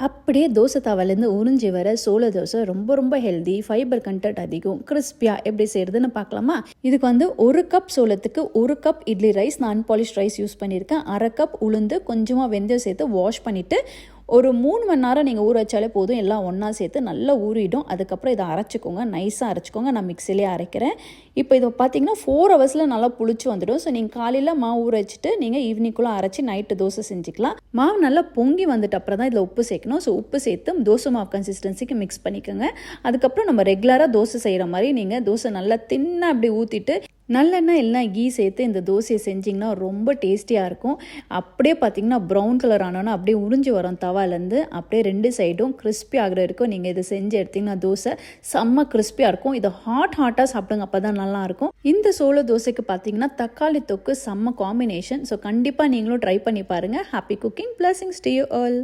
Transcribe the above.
அப்படியே தோசை தாவாலேருந்து உறிஞ்சி வர சோள தோசை ரொம்ப ரொம்ப ஹெல்தி, ஃபைபர் கண்டென்ட் அதிகம், கிறிஸ்பியாக எப்படி செய்கிறதுன்னு பார்க்கலாமா? இதுக்கு வந்து 1 கப் சோளத்துக்கு 1 கப் இட்லி ரைஸ், நான் அன்பாலிஷ்ட் ரைஸ் யூஸ் பண்ணியிருக்கேன். 1/2 கப் உளுந்து, கொஞ்சமாக வெந்தயம் சேர்த்து வாஷ் பண்ணிவிட்டு ஒரு 3 மணி நேரம் நீங்கள் ஊற வச்சாலே போதும். எல்லாம் ஒன்றா சேர்த்து நல்லா ஊறிடும். அதுக்கப்புறம் இதை அரைச்சிக்கோங்க, நைஸாக அரைச்சிக்கோங்க. நான் மிக்சிலே அரைக்கிறேன். இப்போ இதை பார்த்தீங்கன்னா 4 ஹவர்ஸில் நல்லா புளிச்சு வந்துடும். ஸோ நீங்கள் காலையில் மாவு ஊற வச்சுட்டு நீங்கள் ஈவினிங்குள்ளே அரைச்சி நைட்டு தோசை செஞ்சுக்கலாம். மாவு நல்லா பொங்கி வந்துட்டு அப்புறம் தான் இதில் உப்பு சேர்க்கணும். ஸோ உப்பு சேர்த்து தோசை மாவு கன்சிஸ்டன்சிக்கு மிக்ஸ் பண்ணிக்கோங்க. அதுக்கப்புறம் நம்ம ரெகுலராக தோசை செய்கிற மாதிரி நீங்கள் தோசை நல்லா தின்னாக அப்படி ஊற்றிட்டு நல்லெண்ணெய் எல்லாம் கீ சேர்த்து இந்த தோசையை செஞ்சிங்கன்னா ரொம்ப டேஸ்டியாக இருக்கும். அப்படியே பார்த்தீங்கன்னா ப்ரௌன் கலர் ஆனோன்னா அப்படியே உறிஞ்சி வரும் தவாலேருந்து. அப்படியே 2 சைடும் கிறிஸ்பி ஆகிற வரைக்கும் நீங்கள் இதை செஞ்சு எடுத்திங்கன்னா தோசை செம்ம கிறிஸ்பியாக இருக்கும். இதை ஹாட்டாக சாப்பிடுங்க, அப்போ தான் நல்லாயிருக்கும். இந்த சோள தோசைக்கு பார்த்தீங்கன்னா தக்காளி தொக்கு செம்ம காம்பினேஷன். ஸோ கண்டிப்பாக நீங்களும் ட்ரை பண்ணி பாருங்கள். Happy cooking, blessings to you all.